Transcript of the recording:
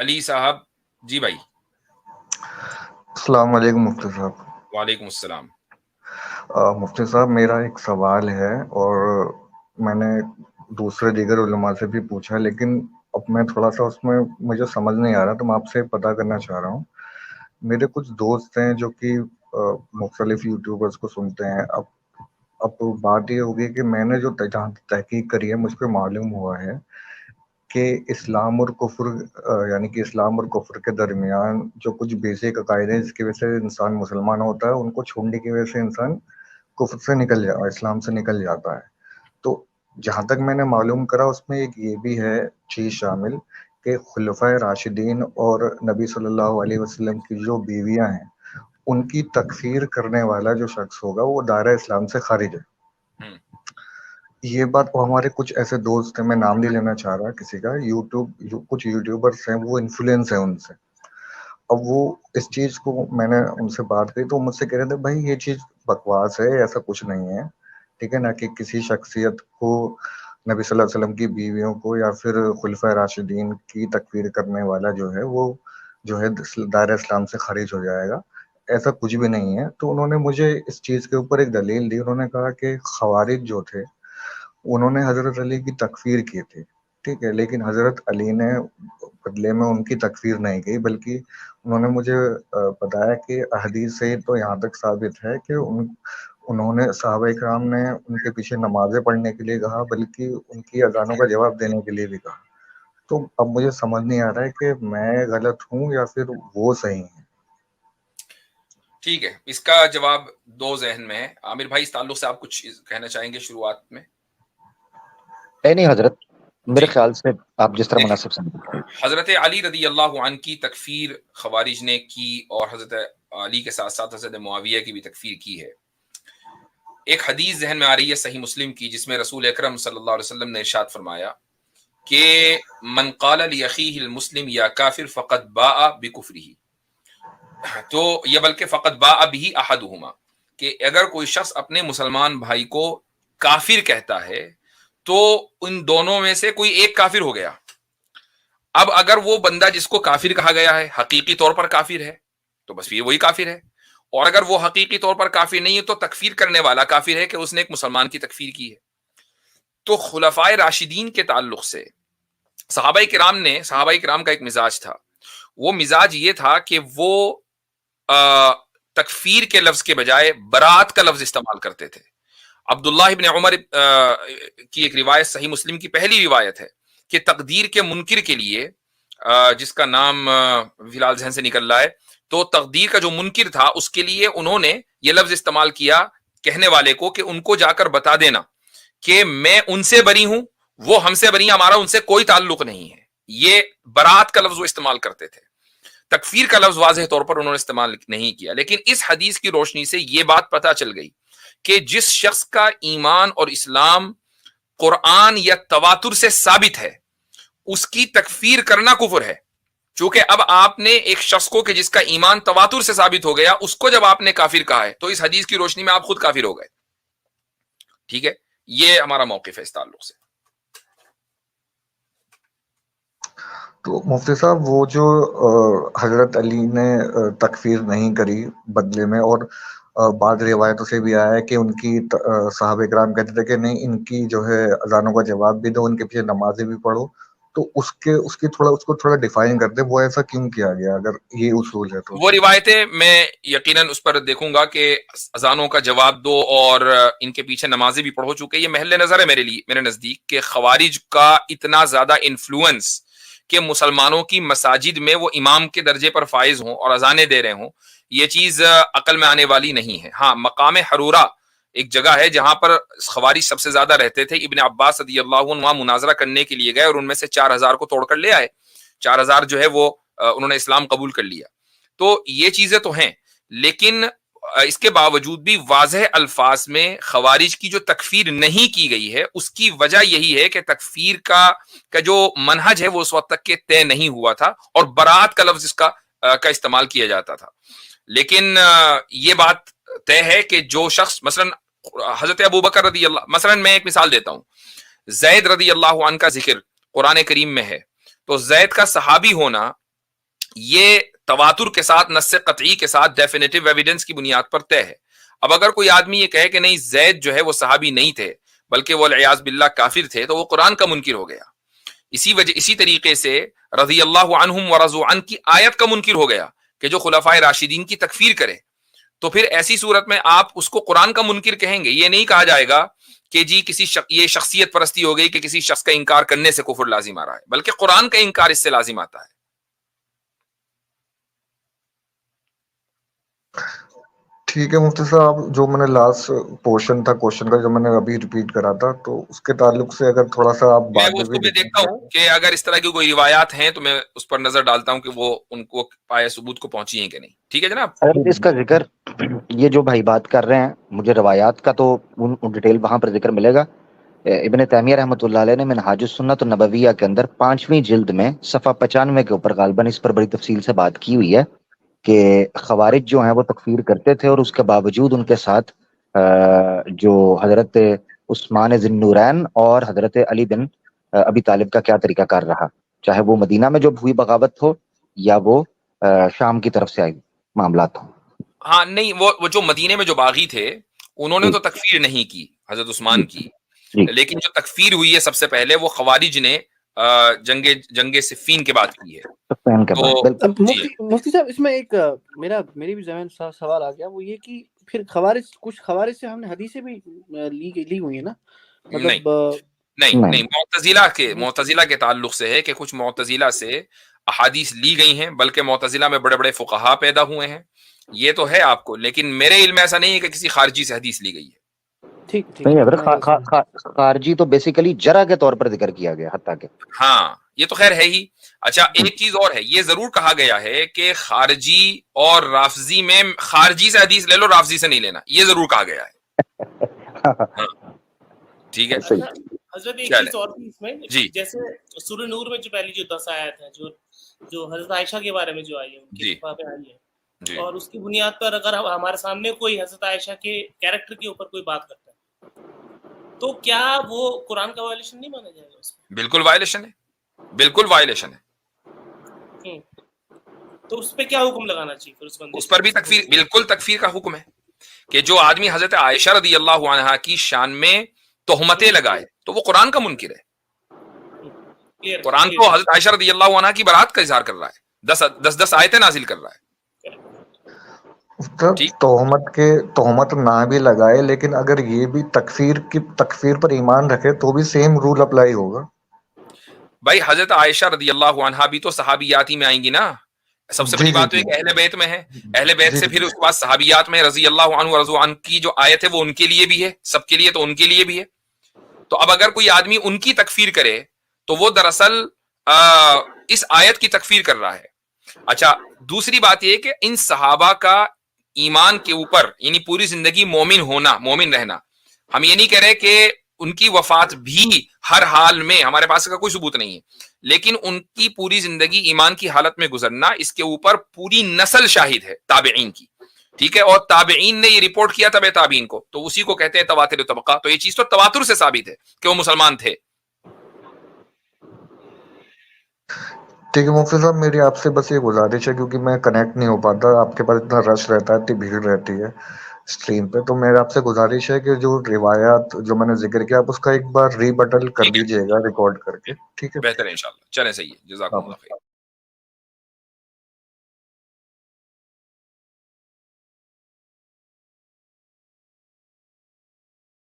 علی صاحب. جی بھائی. السلام علیکم مفتی صاحب. وعلیکم السلام. مفتی صاحب میرا ایک سوال ہے اور میں نے دوسرے دیگر علماء سے بھی پوچھا، لیکن اب میں تھوڑا سا اس میں مجھے سمجھ نہیں آ رہا، تو میں آپ سے پتہ کرنا چاہ رہا ہوں. میرے کچھ دوست ہیں جو کہ مختلف یوٹیوبرز کو سنتے ہیں. اب بات یہ ہوگی کہ میں نے جو جہاں تحقیق کری ہے، مجھ کو معلوم ہوا ہے کہ اسلام اور کفر یعنی کہ اسلام اور کفر کے درمیان جو کچھ بیسک عقائد ہیں جس کی وجہ سے انسان مسلمان ہوتا ہے، ان کو چھوڑنے کی وجہ سے انسان کفر سے اسلام سے نکل جاتا ہے. تو جہاں تک میں نے معلوم کرا، اس میں ایک یہ بھی ہے چیز شامل کہ خلفائے راشدین اور نبی صلی اللہ علیہ وسلم کی جو بیویاں ہیں، ان کی تکفیر کرنے والا جو شخص ہوگا وہ دائرہ اسلام سے خارج ہے. یہ بات ہمارے کچھ ایسے دوست ہیں، میں نام نہیں لینا چاہ رہا کسی کا، کچھ یوٹیوبرس ہیں، وہ انفلوئنس ہیں ان سے. اب وہ اس چیز کو میں نے ان سے بات کی تو مجھ سے کہہ رہے تھے بھائی یہ چیز بکواس ہے، ایسا کچھ نہیں ہے، ٹھیک ہے نا، کہ کسی شخصیت کو، نبی صلی اللہ علیہ وسلم کی بیویوں کو یا پھر خلفۂ راشدین کی تکفیر کرنے والا جو ہے وہ جو ہے دائرہ اسلام سے خارج ہو جائے گا. ایسا کچھ بھی نہیں ہے. تو انہوں نے مجھے اس چیز کے اوپر ایک دلیل دی. انہوں نے کہا کہ خوارج جو تھے انہوں نے حضرت علی کی تکفیر کی تھی، ٹھیک ہے، لیکن حضرت علی نے بدلے میں ان کی تکفیر نہیں کی، بلکہ انہوں نے مجھے بتایا کہ احادیث سے تو یہاں تک ثابت ہے کہ انہوں نے صحابہ کرام نے ان کے پیچھے نمازیں پڑھنے کے لیے کہا، بلکہ ان کی اذانوں کا جواب دینے کے لیے بھی کہا. تو اب مجھے سمجھ نہیں آ رہا ہے کہ میں غلط ہوں یا پھر وہ صحیح ہیں. ٹھیک ہے، اس کا جواب دو ذہن میں ہے. عامر بھائی اس تعلق سے آپ کچھ کہنا چاہیں گے شروعات میں؟ نہیں حضرت، میرے جی خیال سے آپ جس طرح دیکھیں، مناسب سمجھیں. حضرت علی رضی اللہ عنہ کی تکفیر خوارج نے کی، اور حضرت علی کے ساتھ ساتھ حضرت معاویہ کی بھی تکفیر کی ہے. ایک حدیث ذہن میں آ رہی ہے صحیح مسلم کی، جس میں رسول اکرم صلی اللہ علیہ وسلم نے ارشاد فرمایا کہ من قال لاخیہ المسلم یا کافر فقد باء بکفرہ. تو یہ بلکہ فقط باء بہ احدہما، کہ اگر کوئی شخص اپنے مسلمان بھائی کو کافر کہتا ہے تو ان دونوں میں سے کوئی ایک کافر ہو گیا. اب اگر وہ بندہ جس کو کافر کہا گیا ہے حقیقی طور پر کافر ہے تو بس یہ وہی کافر ہے، اور اگر وہ حقیقی طور پر کافر نہیں ہے تو تکفیر کرنے والا کافر ہے کہ اس نے ایک مسلمان کی تکفیر کی ہے. تو خلفائے راشدین کے تعلق سے صحابہ کرام کا ایک مزاج تھا. وہ مزاج یہ تھا کہ وہ تکفیر کے لفظ کے بجائے برات کا لفظ استعمال کرتے تھے. عبداللہ ابن عمر کی ایک روایت صحیح مسلم کی پہلی روایت ہے کہ تقدیر کے منکر کے لیے، جس کا نام فی الحال ذہن سے نکل رہا ہے، تو تقدیر کا جو منکر تھا اس کے لیے انہوں نے یہ لفظ استعمال کیا کہنے والے کو کہ ان کو جا کر بتا دینا کہ میں ان سے بری ہوں، وہ ہم سے بری ہیں، ہمارا ان سے کوئی تعلق نہیں ہے. یہ برات کا لفظ وہ استعمال کرتے تھے. تکفیر کا لفظ واضح طور پر انہوں نے استعمال نہیں کیا. لیکن اس حدیث کی روشنی سے یہ بات پتہ چل گئی کہ جس شخص کا ایمان اور اسلام قرآن یا تواتر سے ثابت ہے اس کی تکفیر کرنا کفر ہے. چونکہ اب آپ نے ایک شخص کو کہ جس کا ایمان تواتر سے ثابت ہو گیا، اس کو جب آپ نے کافر کہا ہے تو اس حدیث کی روشنی میں آپ خود کافر ہو گئے. ٹھیک ہے، یہ ہمارا موقف ہے اس تعلق سے. تو مفتی صاحب وہ جو حضرت علی نے تکفیر نہیں کری بدلے میں، اور بعض روایتوں سے بھی آیا ہے کہ ان کی صحابہ کرام کہتے تھے کہ نہیں، ان کی جو ہے اذانوں کا جواب بھی دو، ان کے پیچھے نمازیں بھی پڑھو. تو اس کو تھوڑا ڈیفائن کر دے، وہ ایسا کیوں کیا گیا اگر یہ اصول ہے تو؟ وہ روایتیں میں یقیناً اس پر دیکھوں گا کہ اذانوں کا جواب دو اور ان کے پیچھے نمازیں بھی پڑھو. چکے یہ محل نظر ہے میرے نزدیک کہ خوارج کا اتنا زیادہ انفلوئنس کہ مسلمانوں کی مساجد میں وہ امام کے درجے پر فائز ہوں اور اذانیں دے رہے ہوں، یہ چیز عقل میں آنے والی نہیں ہے. ہاں، مقام حرورہ ایک جگہ ہے جہاں پر خوارج سب سے زیادہ رہتے تھے. ابن عباس رضی اللہ عنہ وہاں مناظرہ کرنے کے لیے گئے اور ان میں سے 4000 کو توڑ کر لے آئے. 4000 جو ہے وہ انہوں نے اسلام قبول کر لیا. تو یہ چیزیں تو ہیں، لیکن اس کے باوجود بھی واضح الفاظ میں خوارج کی جو تکفیر نہیں کی گئی ہے اس کی وجہ یہی ہے کہ تکفیر کا جو منہج ہے وہ اس وقت تک کے طے نہیں ہوا تھا اور برات کا لفظ اس کا استعمال کیا جاتا تھا. لیکن یہ بات طے ہے کہ جو شخص مثلا حضرت ابوبکر رضی اللہ، مثلا میں ایک مثال دیتا ہوں، زید رضی اللہ عنہ کا ذکر قرآن کریم میں ہے، تو زید کا صحابی ہونا یہ تواتر کے ساتھ، نص قطعی کے ساتھ، ڈیفینیٹو ایویڈنس کی بنیاد پر طے ہے. اب اگر کوئی آدمی یہ کہے کہ نہیں زید جو ہے وہ صحابی نہیں تھے بلکہ وہ والعیاذ باللہ کافر تھے، تو وہ قرآن کا منکر ہو گیا. اسی طریقے سے رضی اللہ عنہم ورضوا عنہ کی آیت کا منکر ہو گیا کہ جو خلفائے راشدین کی تکفیر کرے. تو پھر ایسی صورت میں آپ اس کو قرآن کا منکر کہیں گے. یہ نہیں کہا جائے گا کہ جی یہ شخصیت پرستی ہو گئی کہ کسی شخص کا انکار کرنے سے کفر لازم آ رہا ہے، بلکہ قرآن کا انکار اس سے لازم آتا ہے. ٹھیک ہے مفتی صاحب، جو میں نے لاسٹ پورشن تھا کوشچن کا جو میں نے ابھی ریپیٹ کرا تھا، تو اس کے تعلق سے اگر تھوڑا سا آپ میں بعد وہ میں اس بھی کو میں دیکھتا ہوں کہ اگر اس طرح کی کوئی روایات ہیں تو میں اس پر نظر ڈالتا ہوں کہ وہ ان کو پائے ثبوت کو پہنچی ہیں کہ نہیں. ٹھیک ہے جناب. اگر اس کا ذکر یہ جو بھائی بات کر رہے ہیں، مجھے روایات کا تو ان ڈیٹیل وہاں پر ذکر ملے گا. ابن تیمیہ رحمۃ اللہ علیہ نے منہاج السنت النبویہ کے اندر 5ویں جلد میں صفحہ 95 کے اوپر غالباً اس پر بڑی تفصیل سے بات کی ہوئی ہے کہ خوارج جو ہیں وہ تکفیر کرتے تھے، اور اس کے باوجود ان کے ساتھ جو حضرت عثمان ذی النورین اور حضرت علی بن ابی طالب کا کیا طریقہ کار رہا، چاہے وہ مدینہ میں جو ہوئی بغاوت ہو یا وہ شام کی طرف سے آئی معاملات ہوں. ہاں نہیں، وہ جو مدینے میں جو باغی تھے انہوں نے جی تو تکفیر نہیں کی حضرت عثمان کی، جی لیکن جو تکفیر ہوئی ہے سب سے پہلے وہ خوارج نے جنگ صفین کے بعد کی ہے. سفین کے تو بعد بالکل. جی مفتی صاحب اس میں ایک میری بھی ذہن سوال آ گیا، وہ یہ کہ پھر کچھ خوارج سے ہم نے حدیثیں بھی لی ہوئی ہیں نا، مطلب نہیں معتزلہ کے تعلق سے ہے کہ کچھ معتزلہ سے احادیث لی گئی ہیں، بلکہ معتزلہ میں بڑے بڑے فقہا پیدا ہوئے ہیں، یہ تو ہے آپ کو، لیکن میرے علم میں ایسا نہیں ہے کہ کسی خارجی سے حدیث لی گئی ہے. ٹھیک نہیں حضرت، خارجی تو بیسیکلی جرح کے طور پر ذکر کیا گیا حتیٰ کہ ہاں یہ تو خیر ہے ہی. اچھا ایک چیز اور ہے، یہ ضرور کہا گیا ہے کہ خارجی اور رافضی میں خارجی سے حدیث لے لو، رافضی سے نہیں لینا، یہ ضرور کہا گیا ہے. ہاں ٹھیک ہے. حضرت ایک چیز اور بھی اس میں، جی جیسے سورہ نور میں جو پہلی جو 10 آیات ہیں جو حضرت عائشہ کے بارے میں جو آئی ہے، ان کی صفحہ پہ آئی ہے، اور اس کی بنیاد پر اگر ہمارے سامنے کوئی حضرت عائشہ کے کیریکٹر کے اوپر کوئی بات کرتا ہے تو کیا وہ قرآن کا وائلیشن نہیں مانا جائے گا؟ اس میں بالکل وائلیشن ہے، بالکل وائلیشن ہے. تو اس پہ کیا حکم لگانا چاہیے پھر اس پر بھی تکفیر، بالکل تکفیر کا حکم ہے کہ جو آدمی حضرت عائشہ رضی اللہ عنہا کی شان میں تہمتیں لگائے تو وہ قرآن کا منکر ہے. قرآن تو حضرت عائشہ رضی اللہ عنہا کی برات کا اظہار کر رہا ہے، 10 آیتیں نازل کر رہا ہے. تہمت نہ بھی لگائے، لیکن اگر یہ بھی تکفیر پر ایمان رکھے تو بھی سیم رول اپلائی ہوگا. بھائی حضرت عائشہ رضی اللہ عنہا بھی تو صحابیاتی میں آئیں گی نا. سب سے بڑی بات تو ایک اہل بیت میں ہے، اہل بیت سے پھر اس کے بعد صحابیات میں رضی اللہ عنہ ورضوا عنہ کی جو آیت ہے وہ ان کے لیے بھی ہے، سب کے لیے تو ان کے لیے بھی ہے. تو اب اگر کوئی آدمی ان کی تکفیر کرے تو وہ دراصل اس آیت کی تکفیر کر رہا ہے. اچھا دوسری بات یہ کہ ان صحابہ کا ایمان کے اوپر یعنی پوری زندگی مومن ہونا، مومن رہنا، ہم یہ نہیں کہہ رہے کہ ان کی وفات بھی ہر حال میں، ہمارے پاس کا کوئی ثبوت نہیں ہے، لیکن ان کی پوری زندگی ایمان کی حالت میں گزرنا، اس کے اوپر پوری نسل شاہد ہے تابعین کی. ٹھیک ہے، اور تابعین نے یہ رپورٹ کیا تبع تابعین کو، تو اسی کو کہتے ہیں تواتر طبقہ. تو یہ چیز تو تواتر سے ثابت ہے کہ وہ مسلمان تھے. ٹھیک ہے مفتی صاحب، میری آپ سے بس یہ گزارش ہے، کیونکہ میں کنیکٹ نہیں ہو پاتا، آپ کے پاس اتنا رش رہتا ہے، اتنی بھیڑ رہتی ہے اسٹریم پہ، تو میرا آپ سے گزارش ہے کہ جو روایات جو میں نے ذکر کیا آپ اس کا ایک بار ری بٹل کر دیجیے گا ریکارڈ کر کے. ٹھیک ہے، بہتر ہے انشاءاللہ. چلیں صحیح ہے، جزاکم اللہ خیر.